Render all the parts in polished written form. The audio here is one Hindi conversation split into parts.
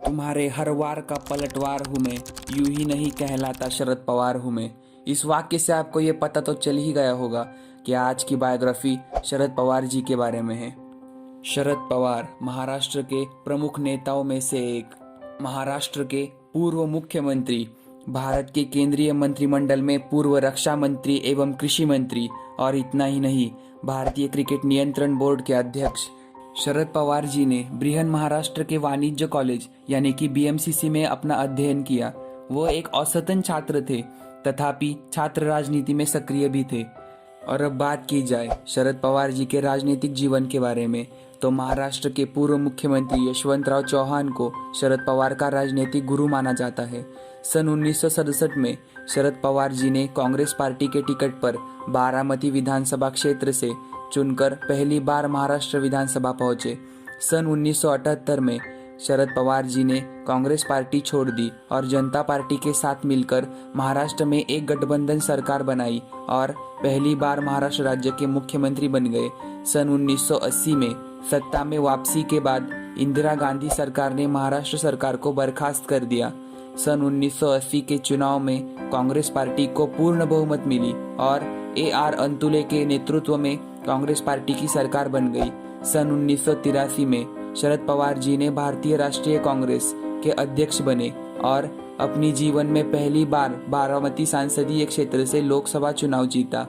तुम्हारे हर वार का पलटवार हूँ मैं, यूं ही नहीं कहलाता शरद पवार हूँ मैं। इस वाक्य से आपको ये पता तो चल ही गया होगा कि आज की बायोग्राफी शरद पवार जी के बारे में है। शरद पवार महाराष्ट्र के प्रमुख नेताओं में से एक, महाराष्ट्र के पूर्व मुख्यमंत्री, भारत के केंद्रीय मंत्रिमंडल में पूर्व रक्षा मंत्री एवं कृषि मंत्री, और इतना ही नहीं, भारतीय क्रिकेट नियंत्रण बोर्ड के अध्यक्ष। शरद पवार जी ने बृहन महाराष्ट्र के वाणिज्य कॉलेज यानी कि बीएमसीसी में अपना अध्ययन किया। वो एक औसतन छात्र थे, तथापि छात्र राजनीति में सक्रिय भी थे। और अब बात की जाए शरद पवार जी के राजनीतिक जीवन के बारे में, तो महाराष्ट्र के पूर्व मुख्यमंत्री यशवंतराव चौहान को शरद पवार का राजनीतिक गुरु माना जाता है। सन 1967 में शरद पवार जी ने कांग्रेस पार्टी के टिकट पर बारामती विधानसभा क्षेत्र से चुनकर पहली बार महाराष्ट्र विधानसभा पहुंचे। सन 1978 में शरद पवार जी ने कांग्रेस पार्टी छोड़ दी और जनता पार्टी के साथ मिलकर महाराष्ट्र में एक गठबंधन सरकार बनाई और पहली बार महाराष्ट्र राज्य के मुख्यमंत्री बन गए। सन 1980 में सत्ता में वापसी के बाद इंदिरा गांधी सरकार ने महाराष्ट्र सरकार को बर्खास्त कर दिया। सन 1980 के चुनाव में कांग्रेस पार्टी को पूर्ण बहुमत मिली और AR अंतुले के नेतृत्व में कांग्रेस पार्टी की सरकार बन गई। सन 1983 में शरद पवार जी ने भारतीय राष्ट्रीय कांग्रेस के अध्यक्ष बने और अपनी जीवन में पहली बार बारामती संसदीय क्षेत्र से लोकसभा चुनाव जीता।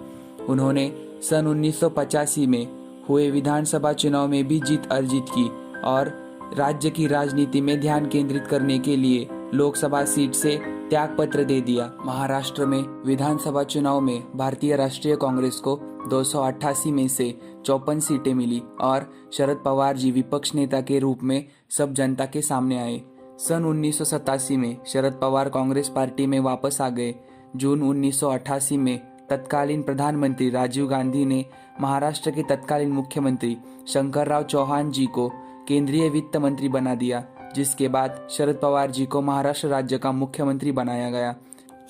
उन्होंने सन 1985 में हुए विधानसभा चुनाव में भी जीत अर्जित की और राज्य की राजनीति में ध्यान केंद्रित करने के लिए लोकसभा सीट से त्यागपत्र दे दिया। महाराष्ट्र में विधानसभा चुनाव में भारतीय राष्ट्रीय कांग्रेस को 288 में से 54 सीटें मिली और शरद पवार जी विपक्ष नेता के रूप में सब जनता के सामने आए। सन 1987 में शरद पवार कांग्रेस पार्टी में वापस आ गए। जून 1988 में तत्कालीन प्रधानमंत्री राजीव गांधी ने महाराष्ट्र के तत्कालीन मुख्यमंत्री शंकरराव चौहान जी को केंद्रीय वित्त मंत्री बना दिया, जिसके बाद शरद पवार जी को महाराष्ट्र राज्य का मुख्यमंत्री बनाया गया।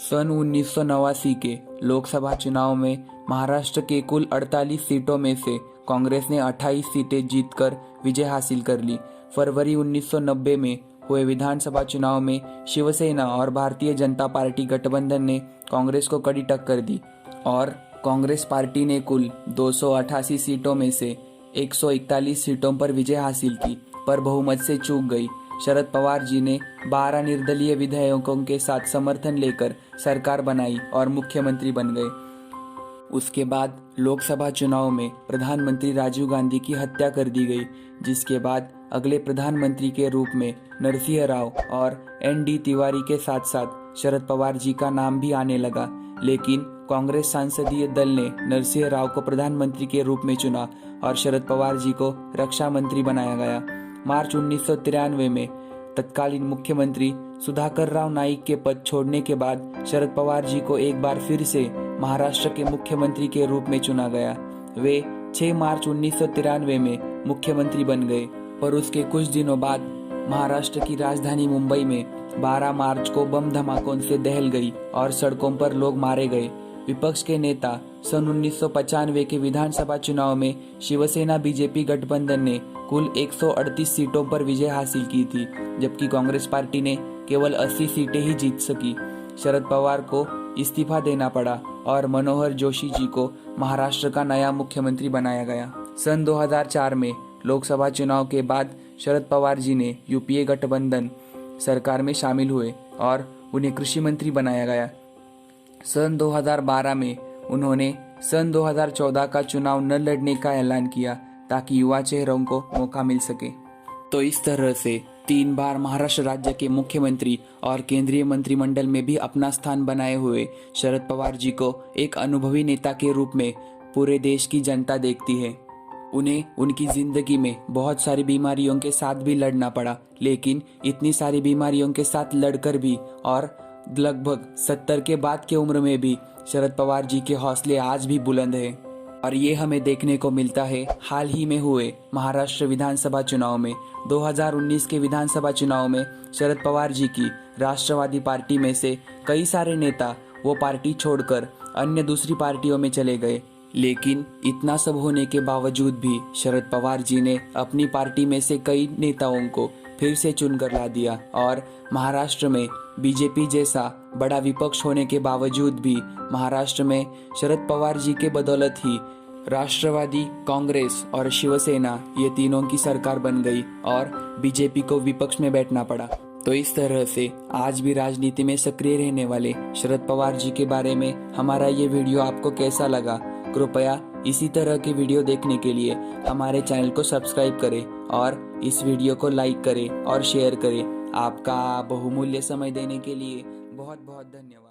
सन 1989 के लोकसभा चुनाव में महाराष्ट्र के कुल 48 सीटों में से कांग्रेस ने 28 सीटें जीतकर विजय हासिल कर ली। फरवरी 1990 में हुए विधानसभा चुनाव में शिवसेना और भारतीय जनता पार्टी गठबंधन ने कांग्रेस को कड़ी टक्कर दी और कांग्रेस पार्टी ने कुल 288 सीटों में से 141 सीटों पर विजय हासिल की, पर बहुमत से चूक गई। शरद पवार जी ने 12 निर्दलीय विधायकों के साथ समर्थन लेकर सरकार बनाई और मुख्यमंत्री बन गए। उसके बाद लोकसभा चुनाव में प्रधानमंत्री राजीव गांधी की हत्या कर दी गई, जिसके बाद अगले प्रधानमंत्री के रूप में नरसिंह राव और ND तिवारी के साथ साथ शरद पवार जी का नाम भी आने लगा, लेकिन कांग्रेस संसदीय दल ने नरसिंह राव को प्रधानमंत्री के रूप में चुना और शरद पवार जी को रक्षा मंत्री बनाया गया। मार्च 1993 में तत्कालीन मुख्यमंत्री सुधाकर राव नाईक के पद छोड़ने के बाद शरद पवार जी को एक बार फिर से महाराष्ट्र के मुख्यमंत्री के रूप में चुना गया। वे 6 मार्च 1993 में मुख्यमंत्री बन गए, पर उसके कुछ दिनों बाद महाराष्ट्र की राजधानी मुंबई में 12 मार्च को बम धमाकों से दहल गई और सड़कों पर लोग मारे गए। विपक्ष के नेता सन 1995 के विधानसभा चुनाव में शिवसेना बीजेपी गठबंधन ने कुल 138 सीटों पर विजय हासिल की थी, जबकि कांग्रेस पार्टी ने केवल 80 सीटें ही जीत सकी। शरद पवार को इस्तीफा देना पड़ा और मनोहर जोशी जी को महाराष्ट्र का नया मुख्यमंत्री बनाया गया। सन 2004 में लोकसभा चुनाव के बाद शरद पवार जी ने UPA गठबंधन सरकार में शामिल हुए और उन्हें कृषि मंत्री बनाया गया। सन 2012 में उन्होंने सन 2014 का चुनाव न लड़ने का ऐलान किया ताकि युवा चेहरों को मौका मिल सके। तो इस तरह से 3 बार महाराष्ट्र राज्य के मुख्यमंत्री और केंद्रीय मंत्रिमंडल में भी अपना स्थान बनाए हुए शरद पवार जी को एक अनुभवी नेता के रूप में पूरे देश की जनता देखती है। उन्हें उनकी जिंदगी में बहुत सारी बीमारियों के साथ भी लड़ना पड़ा, लेकिन इतनी सारी बीमारियों के साथ लड़कर भी और लगभग 70 के बाद की उम्र में भी शरद पवार जी के हौसले आज भी बुलंद हैं। और ये हमें देखने को मिलता है हाल ही में हुए महाराष्ट्र विधानसभा चुनाव में। 2019 के विधानसभा चुनाव में शरद पवार जी की राष्ट्रवादी पार्टी में से कई सारे नेता वो पार्टी छोड़कर अन्य दूसरी पार्टियों में चले गए। लेकिन इतना सब होने के बावजूद भी शरद पवार जी ने अपनी पार्टी में से कई नेताओं को फिर से चुनकर ला दिया और महाराष्ट्र में बीजेपी जैसा बड़ा विपक्ष होने के बावजूद भी महाराष्ट्र में शरद पवार जी के बदौलत ही राष्ट्रवादी कांग्रेस और शिवसेना ये तीनों की सरकार बन गई और बीजेपी को विपक्ष में बैठना पड़ा। तो इस तरह से आज भी राजनीति में सक्रिय रहने वाले शरद पवार जी के बारे में हमारा ये वीडियो आपको कैसा लगा? कृपया इसी तरह के वीडियो देखने के लिए हमारे चैनल को सब्सक्राइब करें और इस वीडियो को लाइक करें और शेयर करें। आपका बहुमूल्य समय देने के लिए बहुत बहुत धन्यवाद।